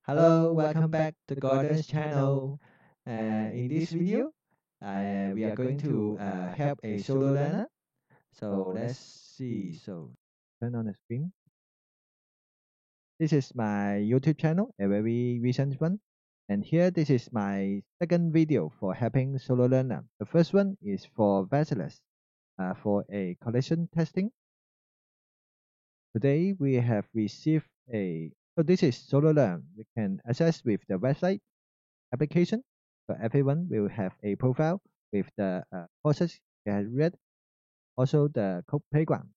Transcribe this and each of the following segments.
Hello, welcome back to Gordon's channel. In this video, we are going to help a solo learner. So let's see. So turn on the screen. This is my YouTube channel, a very recent one. And here, this is my second video for helping solo learner. The first one is for Bachelors, for a collision testing. Today, we have received so this is solo learn. We can access with the website application. So everyone will have a profile with the courses they have read, also the code playground.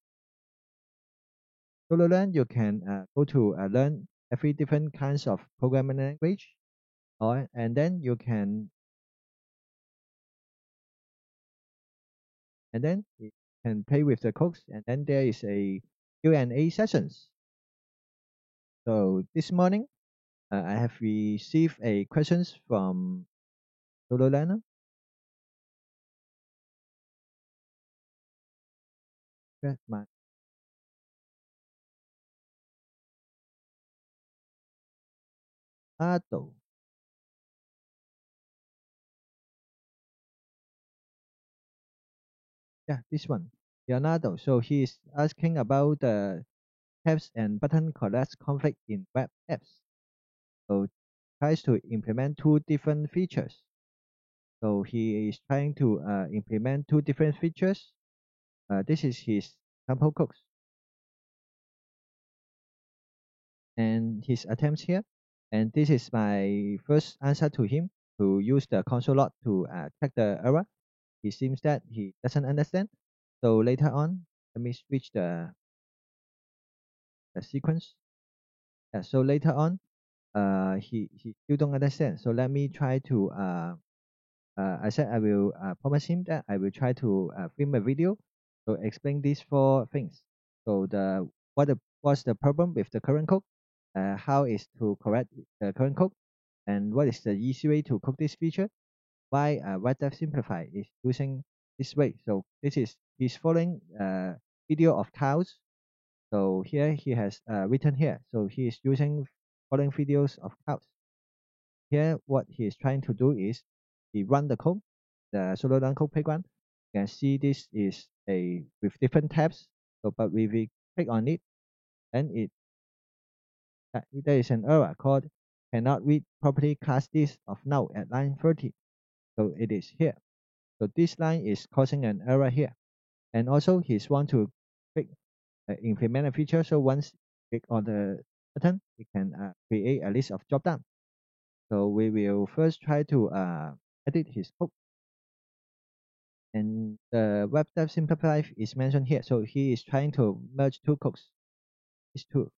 So to learn, you can go to learn every different kinds of programming language, and then you can play with the codes, and then there is a Q&A sessions. So this morning, I have received a questions from solo learner. That's my Ado. Yeah, this one, Leonardo. So he is asking about the tabs and button collapse conflict in web apps. So tries to implement two different features. So he is trying to implement two different features. This is his sample code and his attempts here. And this is my first answer to him to use the console log to check the error. It seems that he doesn't understand. So later on, let me switch the sequence. So later on, he still don't understand. So let me try to I said I will promise him that I will try to film a video to explain these four things. So what's the problem with the current code? How is to correct the current code? And what is the easy way to cook this feature? Why WebDev Simplify is using this way? So this is he's following video of cows. So here he has written here. So he is using following videos of cows. Here, what he is trying to do is he run the code, the solo run code playground. You can see this is a with different tabs. So, but if we click on it, then there is an error called cannot read properly class list of node at line 30. So it is here. So this line is causing an error here. And also he's want to click implement a feature. So once click on the button, we can create a list of drop down. So we will first try to edit his code. And the web dev simplify is mentioned here. So he is trying to merge two codes. These two.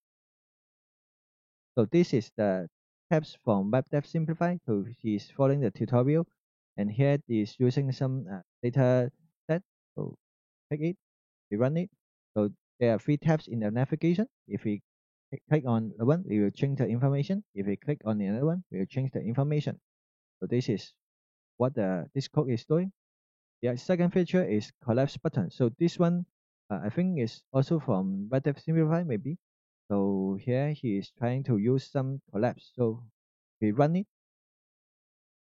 So this is the tabs from web dev simplify. So he is following the tutorial, and here is using some data set. So click it, we run it. So there are three tabs in the navigation. If we click on the one, we will change the information. If we click on the other one, we will change the information. So this is what this code is doing. The second feature is collapse button. So this one, I think is also from WebDev Simplify maybe. So here he is trying to use some collapse. So we run it.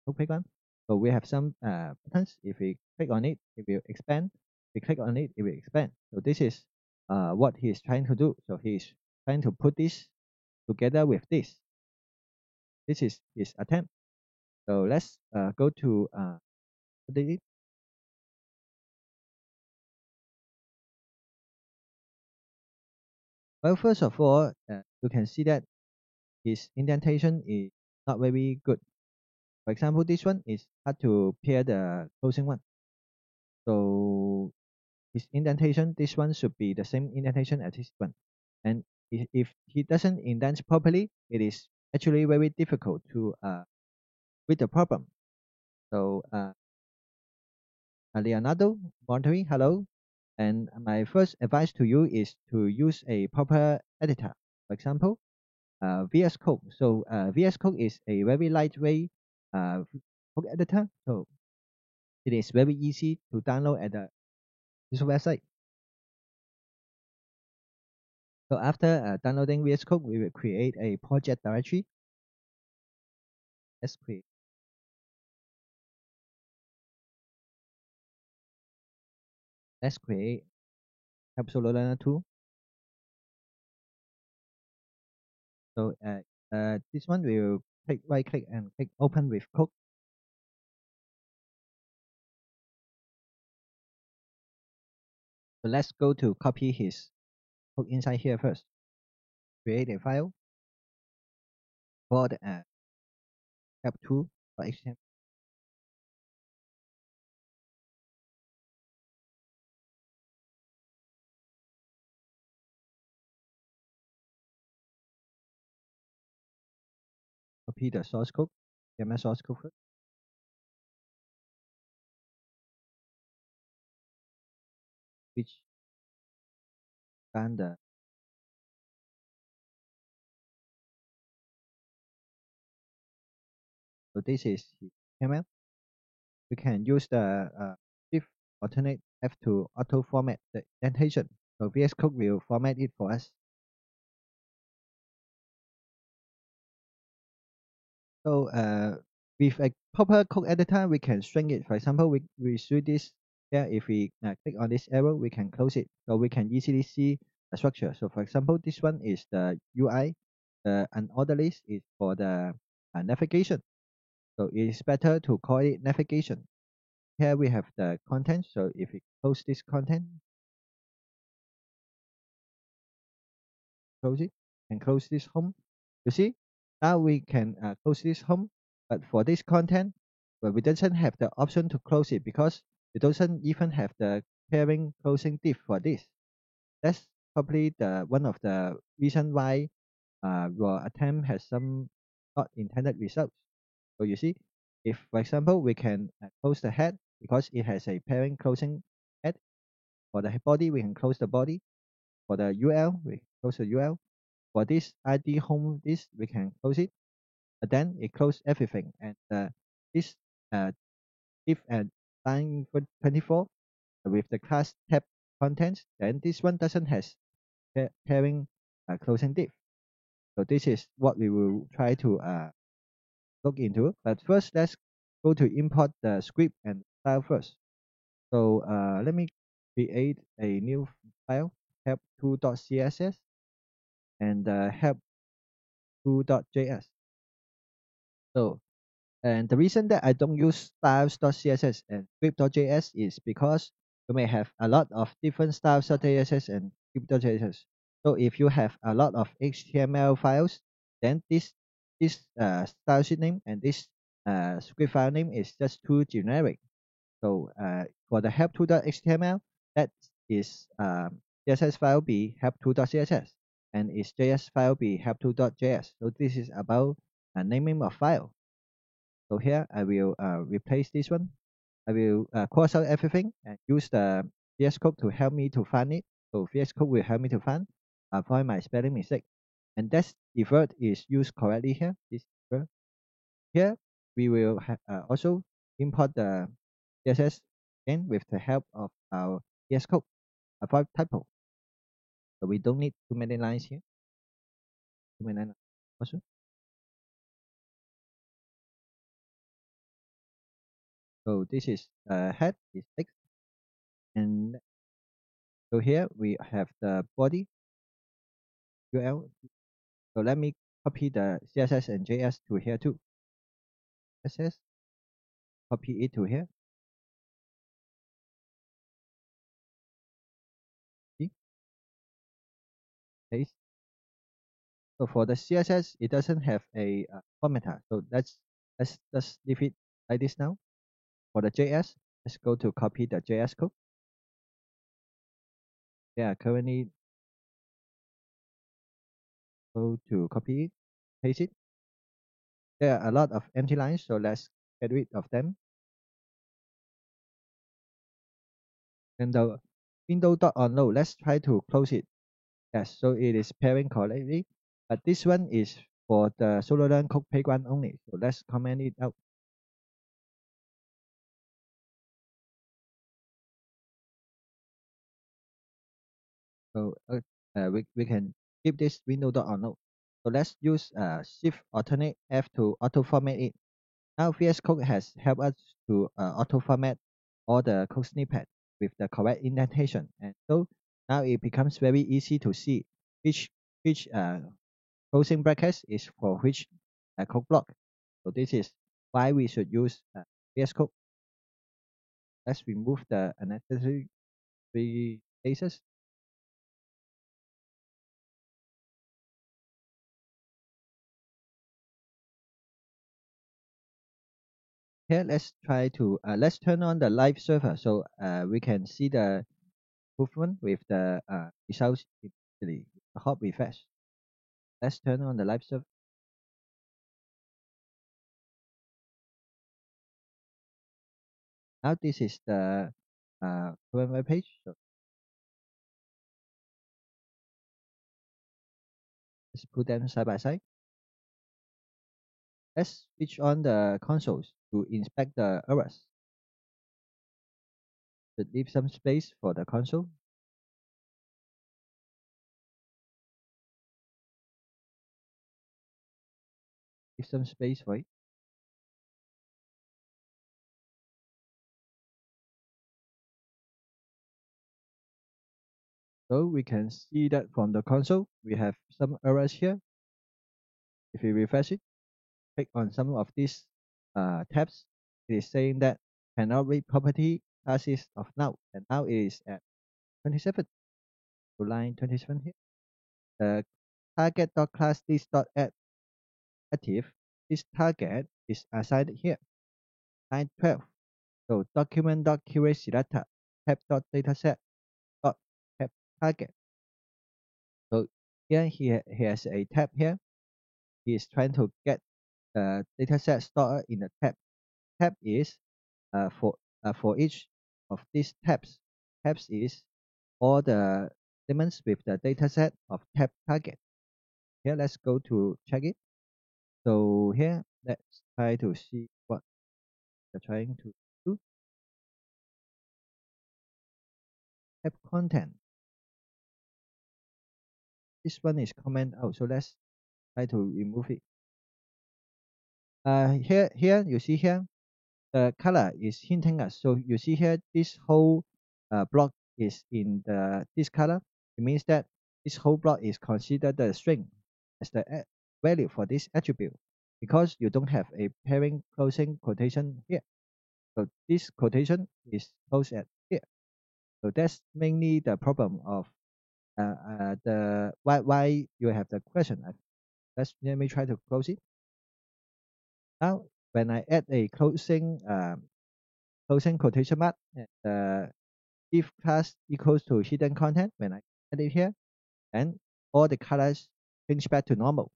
Okay, one. So we have some buttons. If we click on it, it will expand. If we click on it, it will expand. So this is what he is trying to do. So he is trying to put this together with this. This is his attempt. So let's go to the well, first of all, you can see that his indentation is not very good. For example, this one is hard to pair the closing one. So his indentation, this one should be the same indentation as this one. And if he doesn't indent properly, it is actually very difficult to read the problem. So Leonardo monitoring, hello. And my first advice to you is to use a proper editor. For example, VS Code. So VS Code is a very lightweight code editor. So it is very easy to download at this website. So after downloading VS Code, we will create a project directory. Let's create. Let's create Help Solo Learner 2. So this one will click right click and click open with code. So let's go to copy his code inside here first. Create a file called help2.html. Copy the source code, HTML source code first, which run the so this is HTML. We can use the shift alternate F to auto format the indentation. So VS Code will format it for us. So with a proper code editor, we can shrink it. For example, we see this here. If we click on this arrow, we can close it. So we can easily see the structure. So for example, this one is the UI. The unordered list is for the navigation. So it is better to call it navigation. Here we have the content. So if we close this content, close it, and close this home. You see, now we can close this home, but for this content, well, we doesn't have the option to close it because it doesn't even have the pairing closing div for this. That's probably the one of the reason why your attempt has some not intended results. So you see, if for example we can close the head because it has a pairing closing head. For the body, we can close the body. For the UL, we close the UL. For this ID home list, we can close it. But then it close everything. And this uh, if at line 24 with the class tab contents, then this one doesn't has pairing closing div. So this is what we will try to look into. But first, let's go to import the script and style first. So let me create a new file, help2.css and help2.js. So, and the reason that I don't use styles.css and script.js is because you may have a lot of different styles.js and script.js. So if you have a lot of HTML files, then this style sheet name and this script file name is just too generic. So for the help2.html, that is CSS file be help2.css and its JS file be help2.js. So this is about naming of file. So here I will replace this one. I will cross out everything and use the VS Code to help me to find it. So VS Code will help me to find my spelling mistake. And that's default is used correctly here. This default. Here we will also import the CSS again with the help of our VS Code. Avoid typo. So we don't need too many lines here. Too many lines also. So this is head is text, and so here we have the body UL. So let me copy the CSS and JS to here too. CSS, copy it to here. See, paste. So for the CSS, it doesn't have a formatter. So let's just leave it like this now. For the JS, let's go to copy the JS code. Yeah, currently go to copy it, paste it. There are a lot of empty lines, so let's get rid of them. And the window.onload, let's try to close it. Yes, so it is pairing correctly. But this one is for the SoloLearn code playground only. So let's comment it out. So we can keep this window.onload. So let's use Shift Alternate F to auto format it. Now VS Code has helped us to auto format all the code snippet with the correct indentation, and so now it becomes very easy to see which which closing brackets is for which code block. So this is why we should use VS Code. Let's remove the unnecessary spaces. Here, let's turn on the live server so we can see the movement with the results immediately. A hot refresh. Let's turn on the live server. Now this is the current web page. So let's put them side by side. Let's switch on the consoles to inspect the errors. Should leave some space for the console. Leave some space for it. So we can see that from the console, we have some errors here. If we refresh it, click on some of these tabs, it is saying that cannot read property classes of now, and now it is at 27. So line 27 here. The target.class list.add active. This target is assigned here. Line 12. So document.curate selector tab.dataset dot tab target. So here he has a tab here. He is trying to get the dataset stored in the tab. Tab is for each of these tabs. Tabs is all the elements with the dataset of tab target. Here, let's go to check it. So here, let's try to see what they're trying to do. Tab content. This one is comment out, so let's try to remove it. Here you see here, the color is hinting us. So you see here, this whole block is in this color. It means that this whole block is considered the string as the value for this attribute because you don't have a pairing closing quotation here. So this quotation is closed at here. So that's mainly the problem of the why you have the question. Let me try to close it. Now, when I add a closing quotation mark, and if class equals to hidden content, when I add it here, and all the colors change back to normal,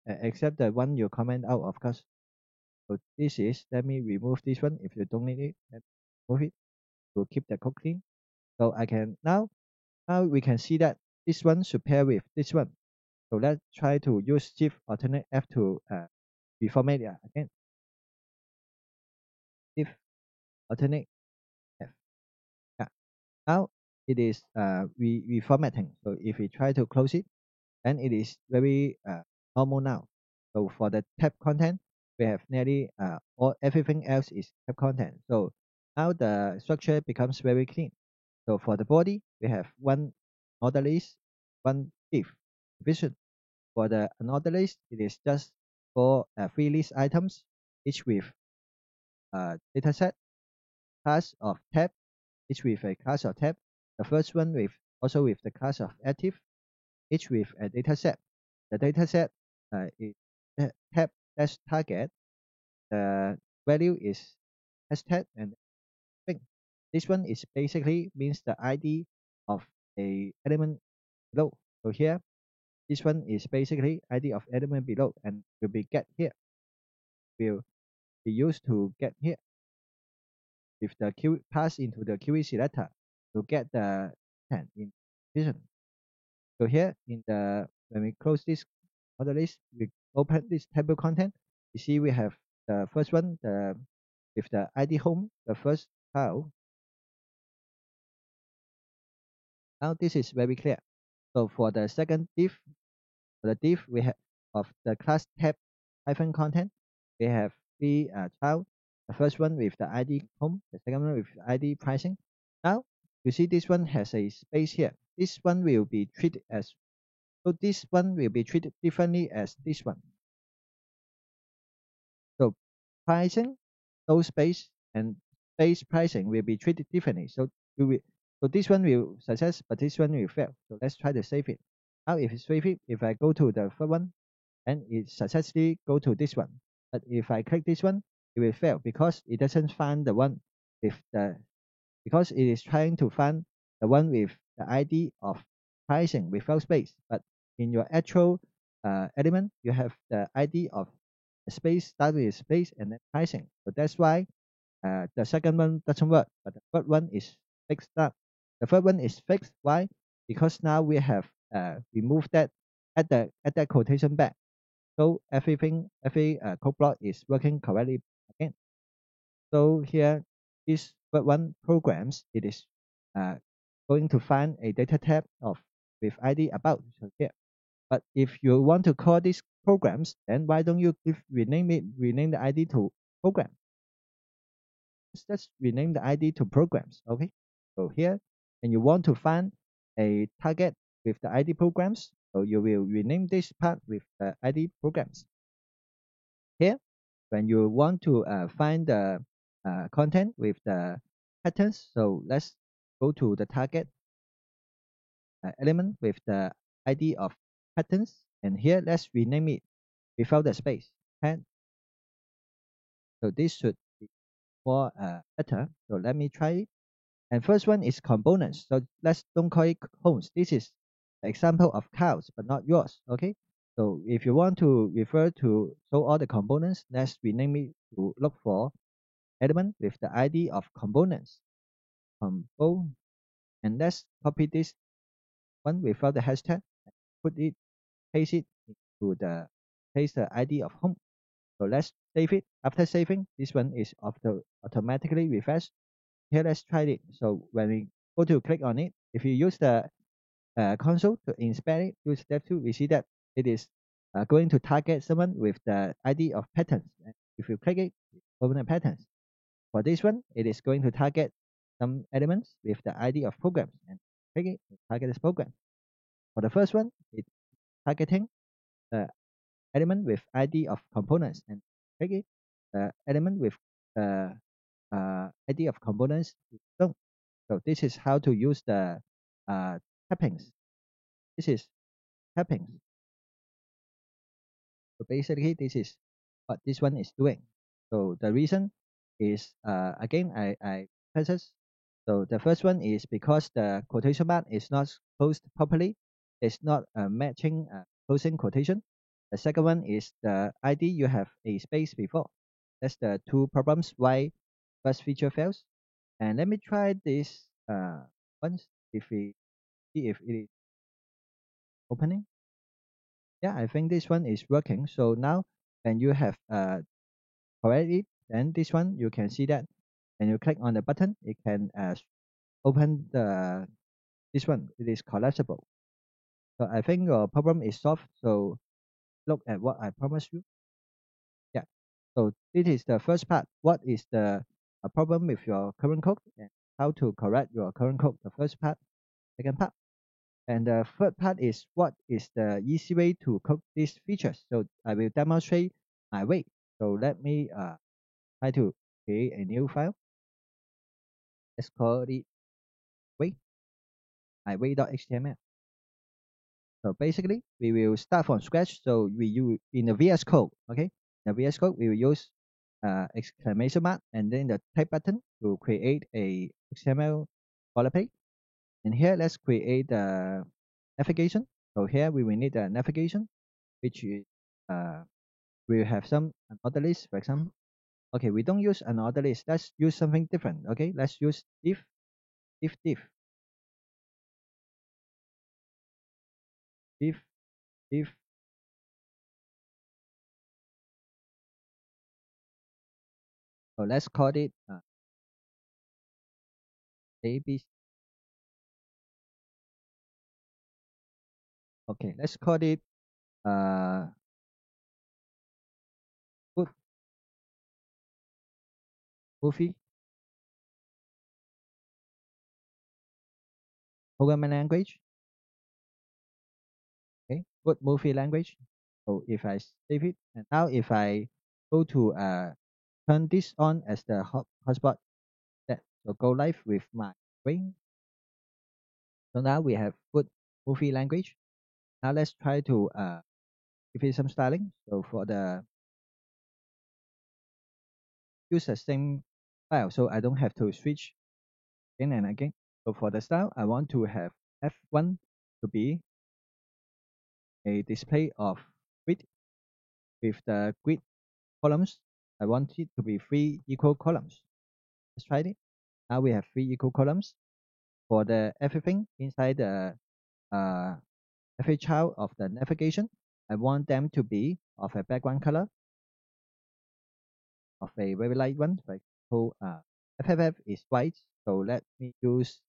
except the one you comment out, of course. So this is, let me remove this one if you don't need it, and move it to keep the code clean. So I can now we can see that this one should pair with this one. So let's try to use Shift Alternate F to reformat it again. Shift Alternate F. Yeah. Now it is reformatting. So if we try to close it, then it is very normal now. So for the tab content, we have nearly all everything else is tab content. So now the structure becomes very clean. So for the body, we have one order list, one div division. For the another list, it is just for 3 list items, each with dataset, class of tab, each with a class of tab. The first one with also with the class of active, each with a dataset. The dataset is tab dash target. The value is hashtag and string. This one is basically means the ID of a element below. So here, this one is basically ID of element below and will be get here. Will be used to get here with the Q pass into the QE selector to get the content in vision. So here in the when we close this order list, we open this table content. You see we have the first one, the with the ID home, the first file. Now this is very clear. So for the second div, for the div we have of the class tab hyphen content, we have three child. The first one with the ID home, the second one with ID pricing. Now you see this one has a space here. This one will be treated as, so this one will be treated differently as this one. So pricing, no space, and space pricing will be treated differently. So you will, so this one will success, but this one will fail. So let's try to save it. Now if it's save it, if I go to the first one, and it successfully go to this one. But if I click this one, it will fail because it doesn't find the one with the, because it is trying to find the one with the ID of pricing without space. But in your actual element, you have the ID of a space, start with space, and then pricing. So that's why the second one doesn't work, but the third one is fixed up. The third one is fixed. Why? Because now we have removed that, add that quotation back. So everything, every code block is working correctly again. So here, this web one programs, it is uh, going to find a data tab of with ID about. So here, but if you want to call these programs, then why don't you rename the ID to program? Let's rename the ID to programs. Okay. So here, and you want to find a target with the ID programs, so you will rename this part with the ID programs. Here, when you want to find the content with the patterns, so let's go to the target element with the ID of patterns, and here let's rename it without the space. And so this should be more better. So let me try it. And first one is components. So let's don't call it homes. This is the example of cows, but not yours. Okay. So if you want to refer to show all the components, let's rename it to look for element with the ID of components. Compo, and let's copy this one without the hashtag. Put it, paste it into the, paste the ID of home. So let's save it. After saving, this one is automatically refreshed. Here, let's try it. So when we go to click on it, if you use the console to inspect it, use step 2, we see that it is going to target someone with the ID of patterns. And if you click it, open the patterns. For this one, it is going to target some elements with the ID of programs, and click it, target this program. For the first one, it's targeting the element with ID of components, and click it, the element with the ID of components is shown. So this is how to use the tappings. This is tappings. So basically, this is what this one is doing. So the reason is again I process. So the first one is because the quotation mark is not closed properly. It's not matching closing quotation. The second one is the ID you have a space before. That's the two problems why first feature fails. And let me try this once if we see if it is opening. Yeah, I think this one is working. So now when you have correct it, then this one you can see that when you click on the button, it can open the, this one. It is collapsible. So I think your problem is solved. So look at what I promised you. Yeah. So this is the first part. What is the problem with your current code and how to correct your current code? The first part, second part. And the third part is what is the easy way to code these features. So I will demonstrate my way. So let me try to create a new file. Let's call it way, my way.html. So basically, we will start from scratch. So we use in the VS Code, okay? In the VS Code, we will use exclamation mark and then the type button to create a XML boilerplate. And here, let's create the navigation. So here we will need the navigation, which is we have some another list, for example. Okay, we don't use another list. Let's use something different. Okay, let's use div, div, div. So let's call it ABC. Okay, let's call it uh food. movie programming language. Okay, good movie language. So if I save it, and now if I go to turn this on as the hotspot, that will go live with my brain. So now we have good movie language. Now let's try to give it some styling. So for the use the same file, so I don't have to switch again and again. So for the style, I want to have F1 to be a display of grid with the grid columns. I want it to be 3 equal columns. Let's try it. Now we have 3 equal columns. For the everything inside the uh, every child of the navigation, I want them to be of a background color of a very light one. For example, FFF is white, so let me use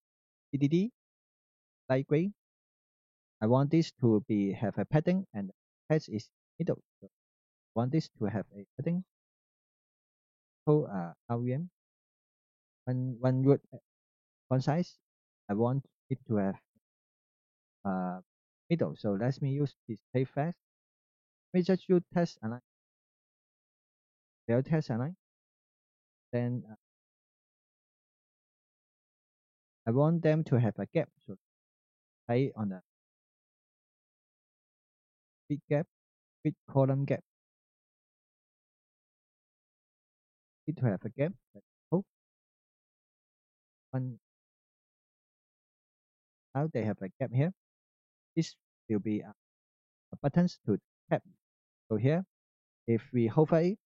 DDD light gray. I want this to be have a padding and the text is middle. So I want this to have a padding. So REM one word font size. I want it to have middle. So let me use display fast. Let me just use text align. Their text align. Then I want them to have a gap. So I on the big gap, big column gap. Need to have a gap. Oh, one now they have a gap here. This will be buttons to tap. So here, if we hover it,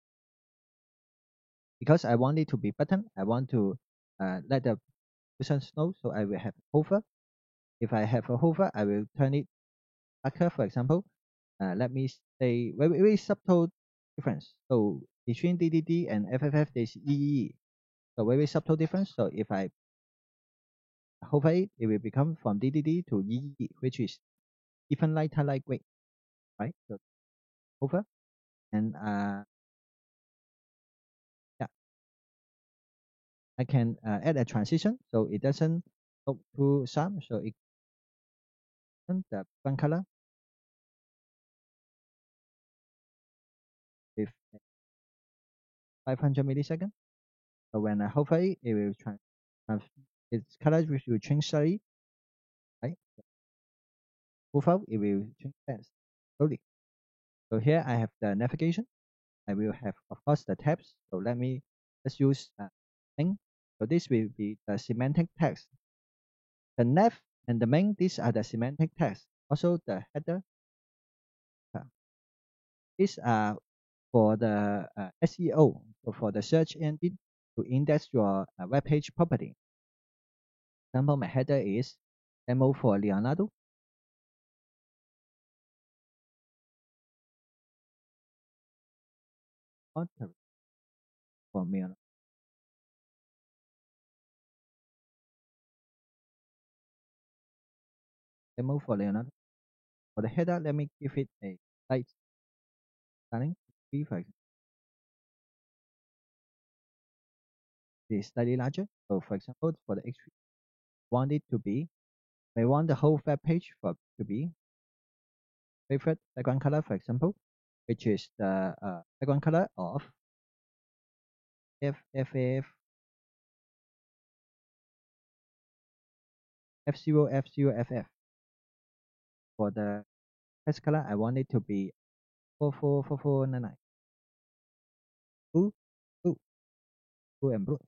because I want it to be button, I want to let the person know. So I will have hover. If I have a hover, I will turn it darker. For example, let me say very subtle difference. So between DDD and FFF, there's EE. So very subtle difference. So if I hover it, it will become from DDD to EE, which is even lighter lightweight, right? So hover and yeah, I can add a transition so it doesn't look too sharp. So it the background color with 500 milliseconds. So when I hover it, it will its color will change slightly, right? Move out, it will change fast, slowly. So here I have the navigation. I will have, of course, the tabs. So let's use main. So this will be the semantic text. The nav and the main, these are the semantic text. Also the header. These are for the SEO, so for the search engine to index your web page property. Example, my header is demo for Leonardo. For me. Demo for Leonardo. For the header, let me give it a light styling. For example, it is slightly larger. So for example, for the H3, want it to be, we want the whole web page to be favorite background color, for example, which is the background color of FFF F0F0FF. For the text color, I want it to be 444499. Blue, blue, blue and blue.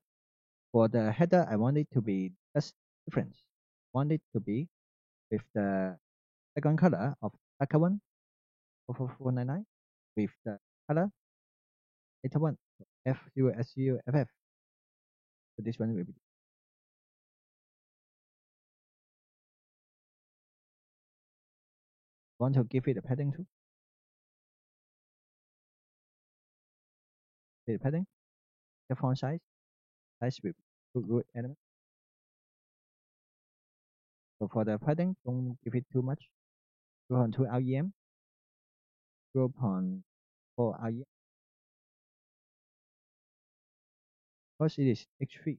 For the header, I want it to be just difference. Want it to be with the background color of darker one, 44499, with the color later one, F0S0FF. So this one will be. Want to give it a padding too? The padding, the font size with root element. So for the padding, don't give it too much. 0.2 REM, 0.4 REM. Because it is H3.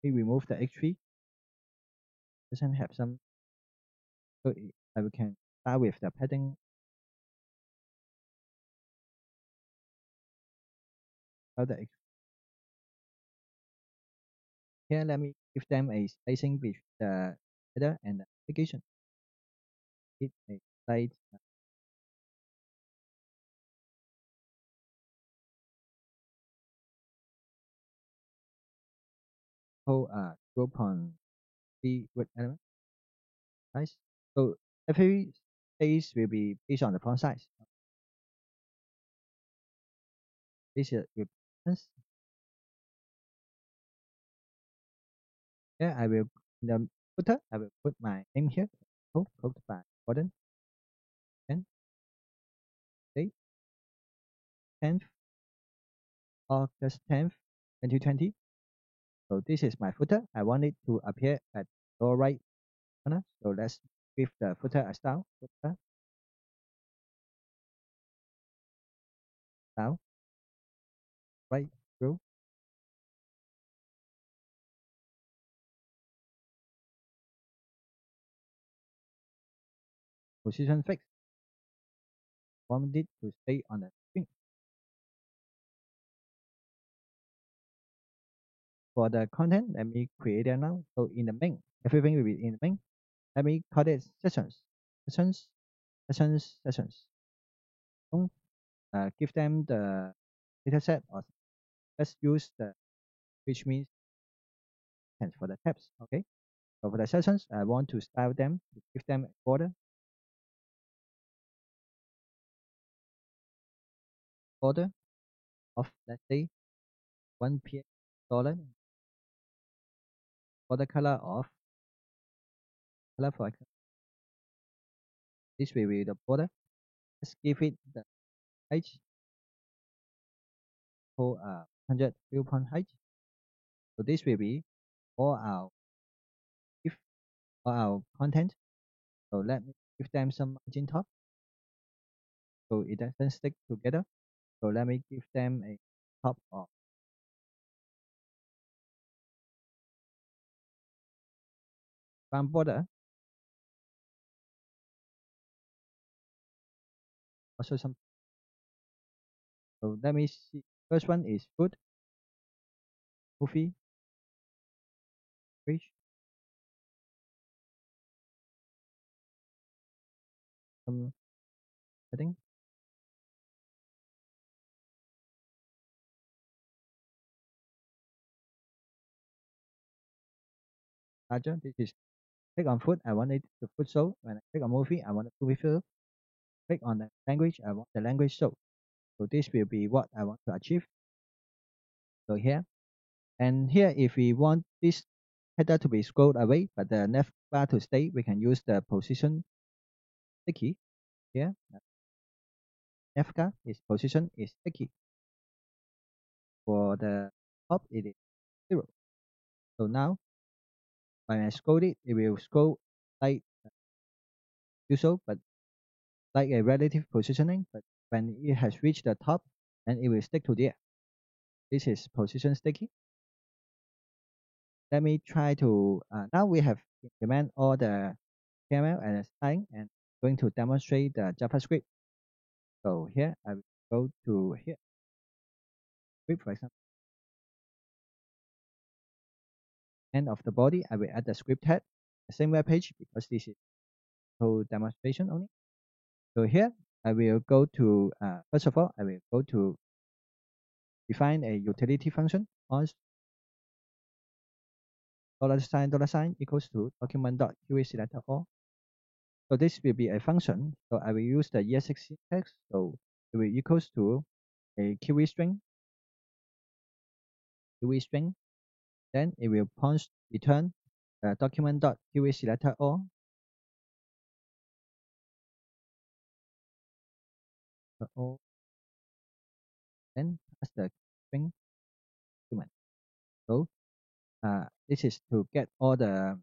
We remove the H3, doesn't have some, so we can start with the padding. The H3. Here, let me give them a spacing between the header and the application. It a slight whole 0.3 with element size. So every space will be based on the font size. This is with distance. Here I will in the footer I will put my name here. Code by Gordon. And date 10th August 10th 2020. So this is my footer. I want it to appear at lower right corner. So let's give the footer a style. Footer style right row. Position fixed. Want it to stay on the screen. For the content, let me create it now. So in the main, everything will be in the main. Let me call it sessions. Sessions, sessions, sessions. Don't give them the data set or let's use the which means for the tabs. Okay. So for the sessions, I want to style them to give them a order of let's say 1 p.m. dollar for the color of color for example. This will be the border. Let's give it the height for 100 viewpoint height. So this will be all our if all our content. So let me give them some margin top so it doesn't stick together. So let me give them a top of round border. Also some. So let me see. First one is food, movie, fish, some setting. Larger. This is click on food. I want it to food show. When I click on movie, I want the movie show. Click on the language. I want the language show. So this will be what I want to achieve. So here and here, if we want this header to be scrolled away, but the nav bar to stay, we can use the position sticky here. Nav bar is position is sticky. For the top, it is 0. So now, when I scroll it, it will scroll like usual, but like a relative positioning. But when it has reached the top, then it will stick to there. This is position sticky. Let me try to, now we have implement all the HTML and styling and going to demonstrate the JavaScript. So here I will go to here, script for example. End of the body, I will add the script tag, the same web page because this is for demonstration only. So here I will go to, first of all, I will go to define a utility function on $sign equals to document.querySelector all. So this will be a function. So I will use the ES6 syntax. So it will equals to a query string. Then it will punch return document.querySelector all. Then pass the string document. So this is to get all the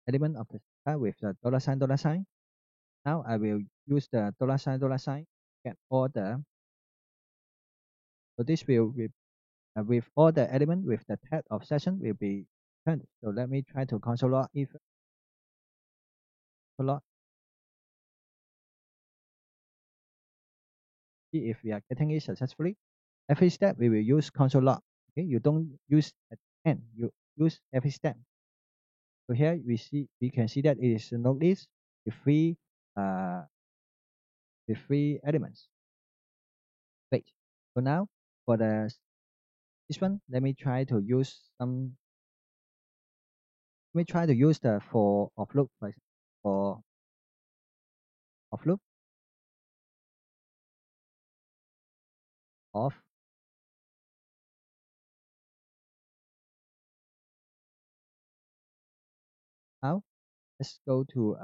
element of the file with the $sign. Now I will use the $sign get all the. So this will with all the element with the tag of session will be turned. So let me try to console log if log, see if we are getting it successfully. Every step we will use console log. Okay, you don't use at the end, you use every step. So here we can see that it is a node list with uh three elements. Wait. So now for this one, let me try to use the for of loop for of loop of. Now let's go to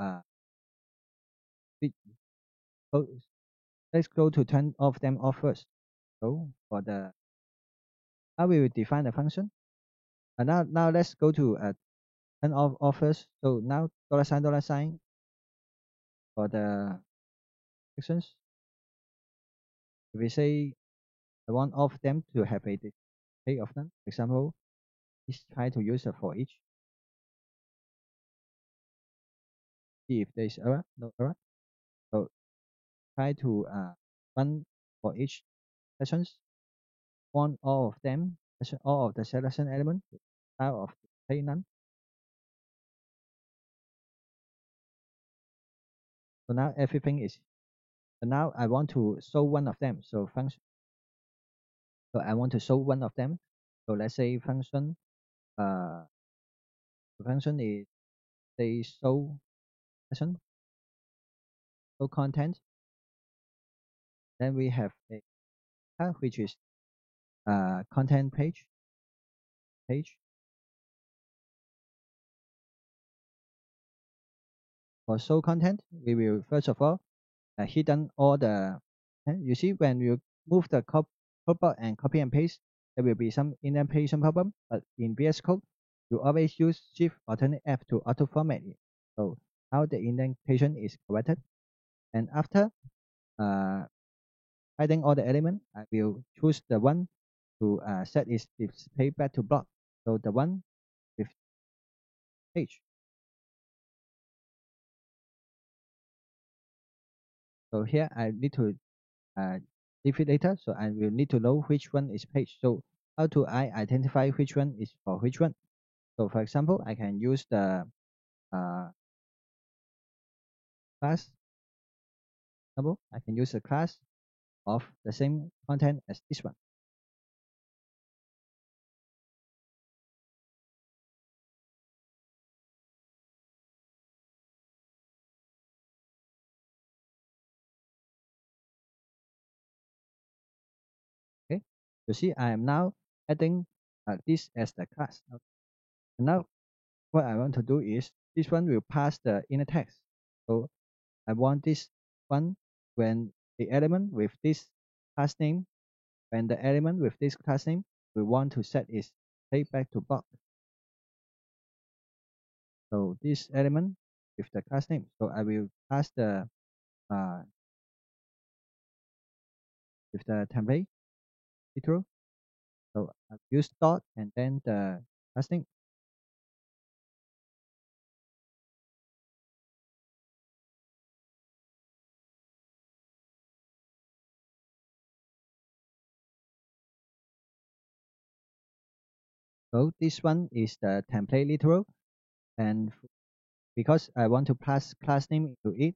so let's go to turn off them off first. So for the now we will define the function. Now let's go to turn off first. So now $sign for the actions. If we say I want all of them to have a display of none, for example, let's try to use a for each. See if there is error, no error. So try to run for each sessions. Want all of them, all of the selection elements out of display none. So now everything is. So now I want to show one of them. So function. So I want to show one of them. So let's say function. The function is say show session, show content. Then we have a tab which is content page. For show content, we will first of all hidden all the. You see when you move the code block and copy and paste, there will be some indentation problem. But in VS Code, you always use Shift Alternate F to auto format it. So now the indentation is corrected, and after hiding all the element, I will choose the one to set its display back to block. So the one with page. So here I need to leave it later. So I will need to know which one is page. So how do I identify which one is for which one? So for example, I can use the class. Example, I can use a class of the same content as this one. Okay, you see I am now adding this as the class. Okay. And now what I want to do is this one will pass the inner text. So I want this one when the element with this class name, when the element with this class name, we want to set its state back to block. So this element with the class name. So I will pass the with the template literal. So I use dot and then the class name. So this one is the template literal, and because I want to pass class name into it,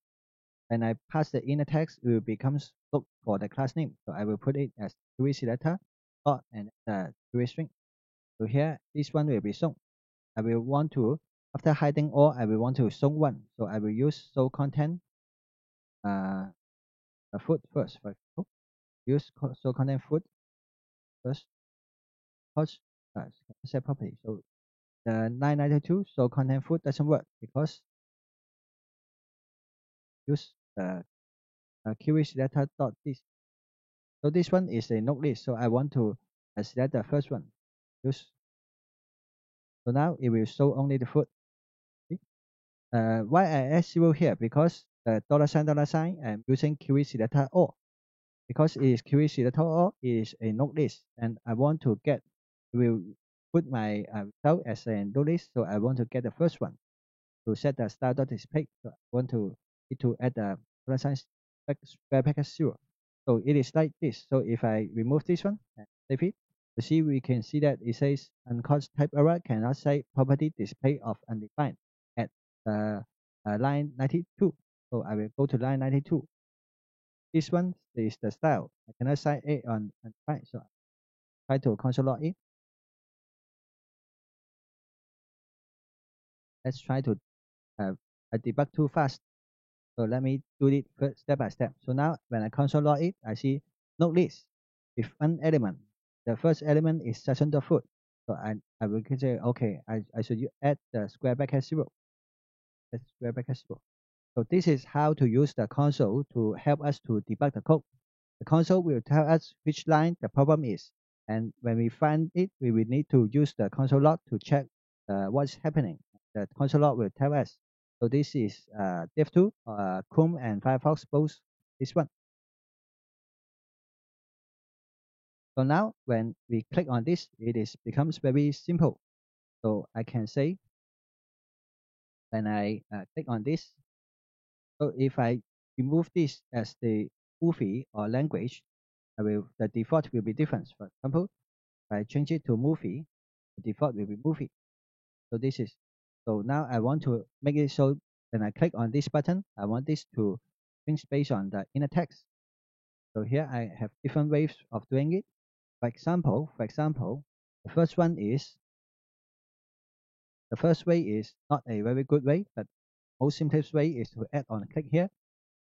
when I pass the inner text, it will becomes look for the class name. So I will put it as query selector dot and the query string. So here this one will be shown. I will want to after hiding all, I will want to show one. So I will use show content a foot first. For example, use show content foot first. Touch set property. So the 992 show content foot doesn't work because use the query selector dot this. So this one is a node list. So I want to select the first one. Use. So now it will show only the foot. See? Why I add zero here? Because the $sign I'm using query selector all. because it is QEC, the total is a node list, and I want to get, will put my result as a node list. So I want to get the first one to set the style.display. So I want to need to add the color size square bracket 0. So it is like this. So if I remove this one and save it, you see we can see that it says uncaught type error cannot say property display of undefined at line 92. So I will go to line 92. This one is the style. I cannot say it on undefined. So I try to console log it. Let's try to debug too fast. So let me do it first, step by step. So now when I console log it, I see node list with one element. The first element is session.foot. So I will say, okay, I should add the square bracket 0. The square bracket 0. So this is how to use the console to help us to debug the code. The console will tell us which line the problem is. And when we find it, we will need to use the console log to check what's happening. The console log will tell us. So this is DevTools, Chrome and Firefox, both this one. So now when we click on this, becomes very simple. So I can say when I click on this, so if I remove this as the movie or language, the default will be different. For example, if I change it to movie, the default will be movie. So this is, so now I want to make it so when I click on this button, I want this to change based on the inner text. So here I have different ways of doing it. For example, the first way is not a very good way, but most simplest way is to add on click here.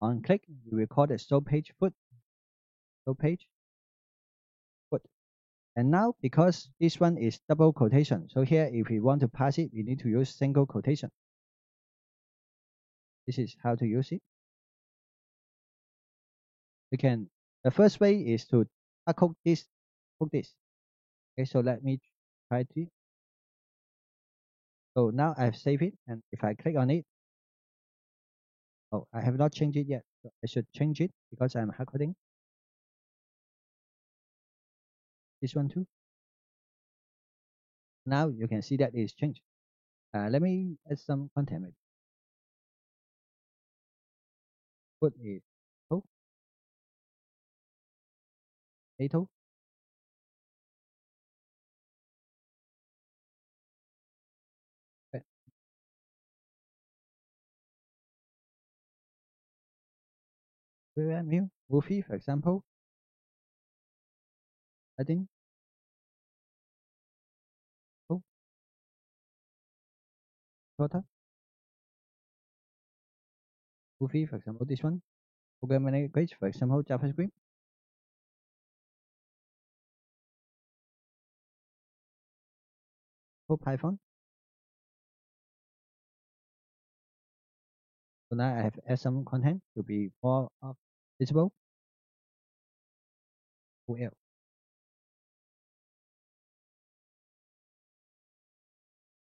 On click, we will call the show page foot. Show page foot. And now because this one is double quotation, so here if we want to pass it, we need to use single quotation. This is how to use it. The first way is to code this. Okay, so let me try to. So now I've saved it, and if I click on it, oh, I have not changed it yet. So I should change it because I'm hard coding. This one too. Now you can see that it is changed. Let me add some content. Put it oh, potato. New movie, for example. I think oh, product movie, for example, this one. Programming language, for example, JavaScript. For Python. So now I have add some content to be more visible. OL.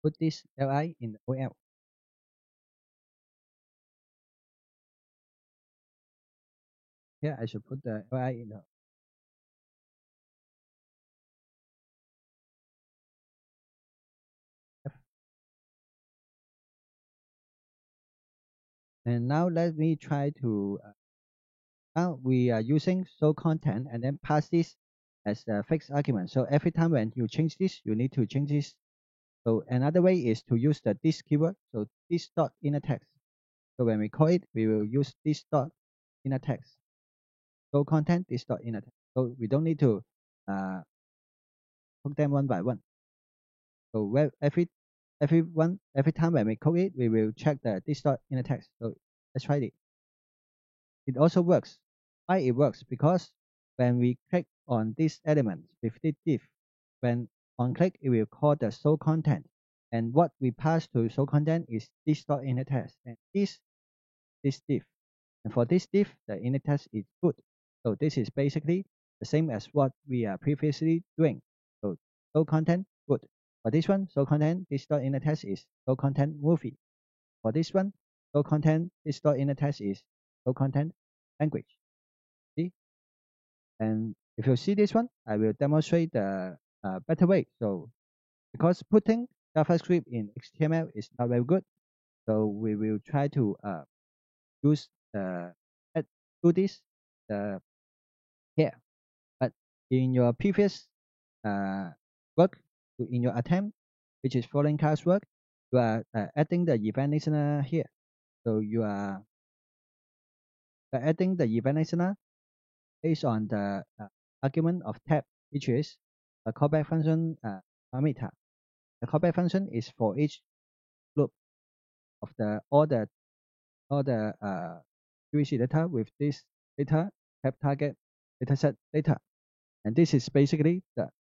Put this li in the OL. Here I should put the li in the F. And now let me try to now we are using show content and then pass this as a fixed argument. So every time when you change this, you need to change this. So another way is to use the this keyword. So this dot inner text. So when we call it, we will use this dot inner text. Show content this dot inner text. So we don't need to hook them one by one. So where every time when we code it, we will check the this dot inner text. So let's try it. It also works. Why it works? Because when we click on this element with this div, when on click, it will call the show content. And what we pass to show content is this dot inner text and this div. And for this div, the inner text is good. So this is basically the same as what we are previously doing. So show content good. For this one, show content this dot inner text is show content movie. For this one, show content this dot inner text is show content language. See? And if you see this one, I will demonstrate the better way. So because putting JavaScript in HTML is not very good, so we will try to use do this uh, here. But in your previous uh, work, in your attempt, which is following class work, you are adding the event listener here. So you are adding the event listener based on the argument of tab, which is a callback function parameter. The callback function is for each loop of the all the UEC data with this data tab target dataset data, and this is basically the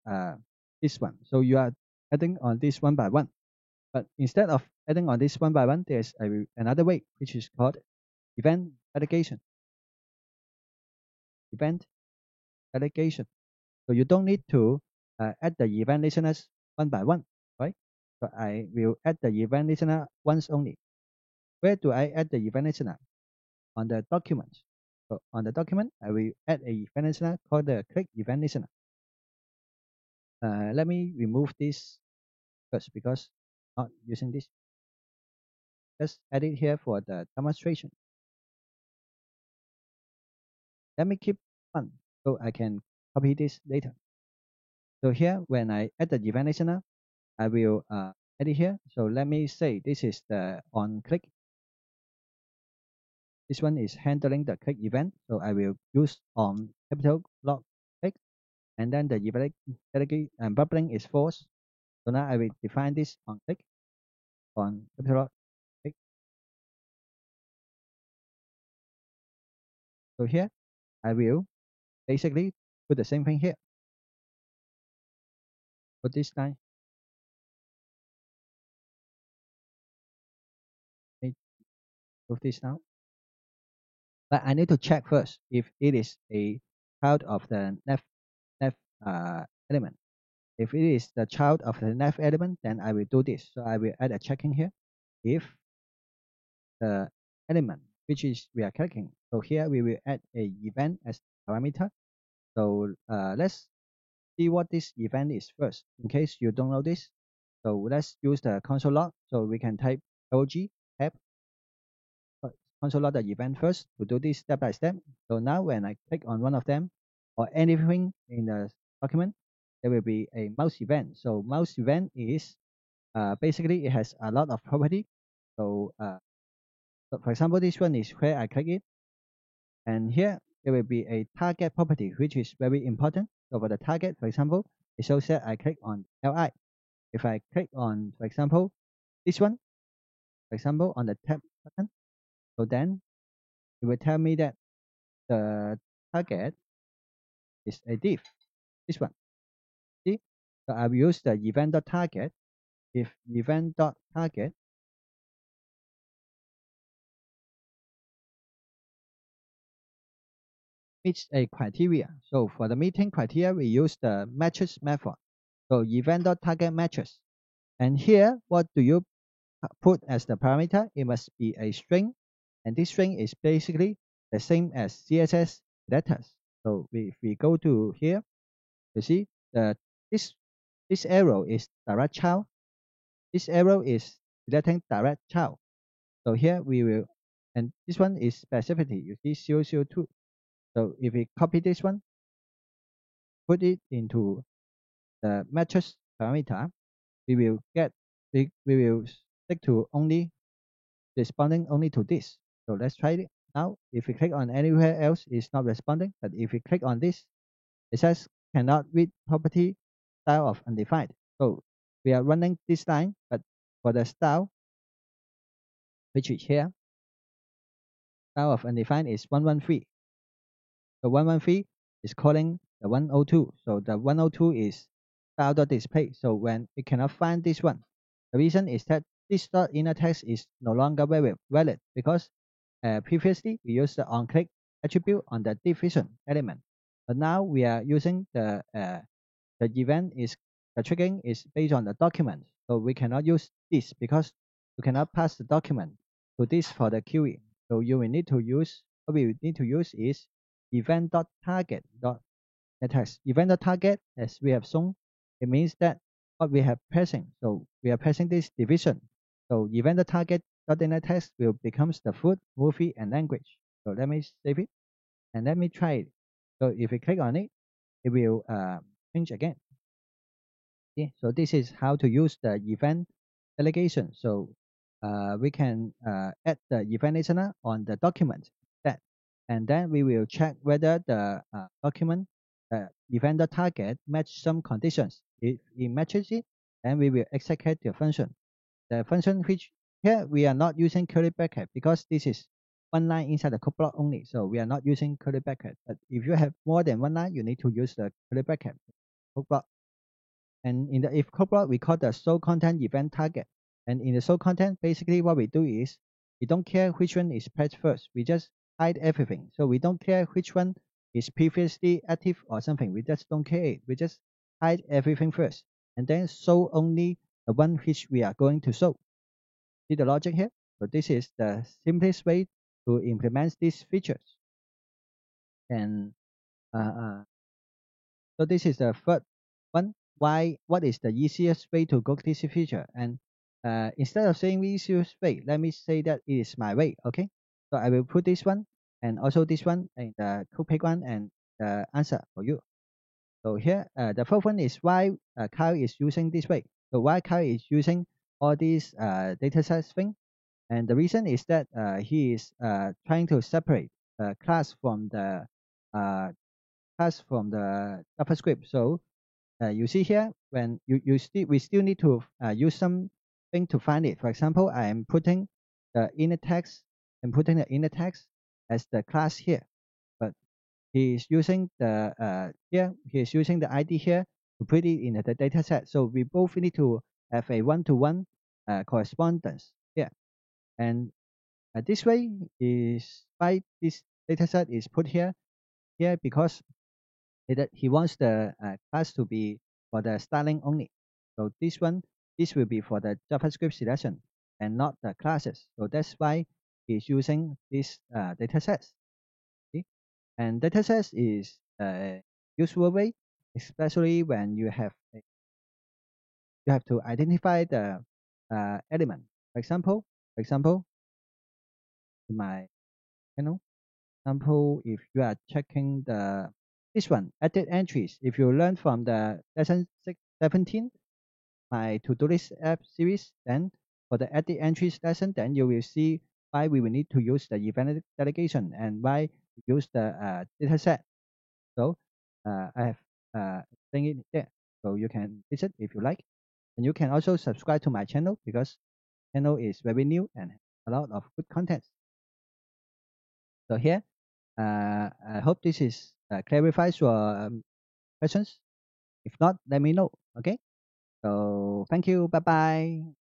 this one. So you are adding on this one by one, but instead of adding on this one by one, there's another way which is called event delegation. Event delegation. So you don't need to add the event listeners one by one, right? So I will add the event listener once only. Where do I add the event listener? On the document. So on the document, I will add a event listener called the click event listener. Let me remove this first because not using this. Just add it here for the demonstration. Let me keep one so I can copy this later. So here, when I add the event listener, I will add it here. So let me say this is the on click. This one is handling the click event. So I will use on capital log click, and then the event delegate and bubbling is false. So now I will define this on click on capital log click. So here I will basically put the same thing here. Put this line. Move this down. But I need to check first if it is a child of the left element. If it is the child of the left element, then I will do this. So I will add a checking here. If the element which is we are clicking, so here we will add a event as parameter. So let's see what this event is first, in case you don't know this. So let's use the console log. So we can type log tab console log the event first to do this step by step. So now when I click on one of them or anything in the document, there will be a mouse event. So mouse event is basically it has a lot of property. So, so for example, this one is where I click it, and here there will be a target property which is very important. So for the target, for example, it shows that I click on LI. If I click on, for example, this one, for example, on the tab button, so then it will tell me that the target is a div. This one. See? So I will use the event.target. If event.target meets a criteria. So for the meeting criteria, we use the matches method. So event.target matches. And here, what do you put as the parameter? It must be a string. And this string is basically the same as CSS letters. So if we go to here, you see this arrow is direct child. This arrow is selecting direct child. So here we will, and this one is specificity. You see 002. So if we copy this one, put it into the matches parameter, we will get, we will stick to only responding only to this. So let's try it now. If we click on anywhere else, it's not responding. But if we click on this, it says cannot read property style of undefined. So we are running this line, but for the style, which is here, style of undefined is 113. The 113 is calling the 102. So the 102 is style.display. So when it cannot find this one, the reason is that this dot inner text is no longer valid because previously we used the onClick attribute on the division element, but now we are using the event is the triggering is based on the document. So we cannot use this because we cannot pass the document to this for the query. So you will need to use, what we need to use is event.target the text. Event target, as we have shown, it means that what we have pressing. So we are pressing this division. So event target .NET text will becomes the food, movie, and language. So let me save it and let me try it. So if we click on it, it will change again. Okay, so this is how to use the event delegation. So we can add the event listener on the document that, and then we will check whether the document event target match some conditions. If it matches it, then we will execute the function. The function which here we are not using curly bracket because this is one line inside the code block only. So we are not using curly bracket. But if you have more than one line, you need to use the curly bracket code block. And in the if code block, we call the show content event target. And in the show content, basically what we do is we don't care which one is pressed first. We just hide everything. So we don't care which one is previously active or something. We just don't care it. We just hide everything first. And then show only the one which we are going to show. See the logic here? So this is the simplest way to implement these features. And so this is the first one. What is the easiest way to go this feature? And instead of saying easiest way, let me say that it is my way. Okay. So I will put this one and also this one in the code pick one and the answer for you. So here, the first one is why Kyle is using this way. So why Kyle is using all these data sets thing. And the reason is that he is trying to separate class from the uh, JavaScript. So you see here when we still need to use something to find it. For example, I am putting the inner text and putting the inner text as the class here, but he is using the here he is using the ID here to put it in the data set. So we both need to have a one-to-one correspondence here, and this way is why this data set is put here because he wants the class to be for the styling only. So this will be for the JavaScript selection and not the classes. So that's why he's using this data sets. Okay? And data sets is a useful way, especially when you have to identify the element. For example, in my example, if you are checking this one, edit entries, if you learn from the lesson 17, my to-do list app series, then for the edit entries lesson, then you will see why we will need to use the event delegation and why we use the data set. So I have explained it there. So you can visit if you like. And you can also subscribe to my channel because channel is very new and a lot of good content. So here, I hope this is clarifies your questions. If not, let me know. Okay. So thank you. Bye bye.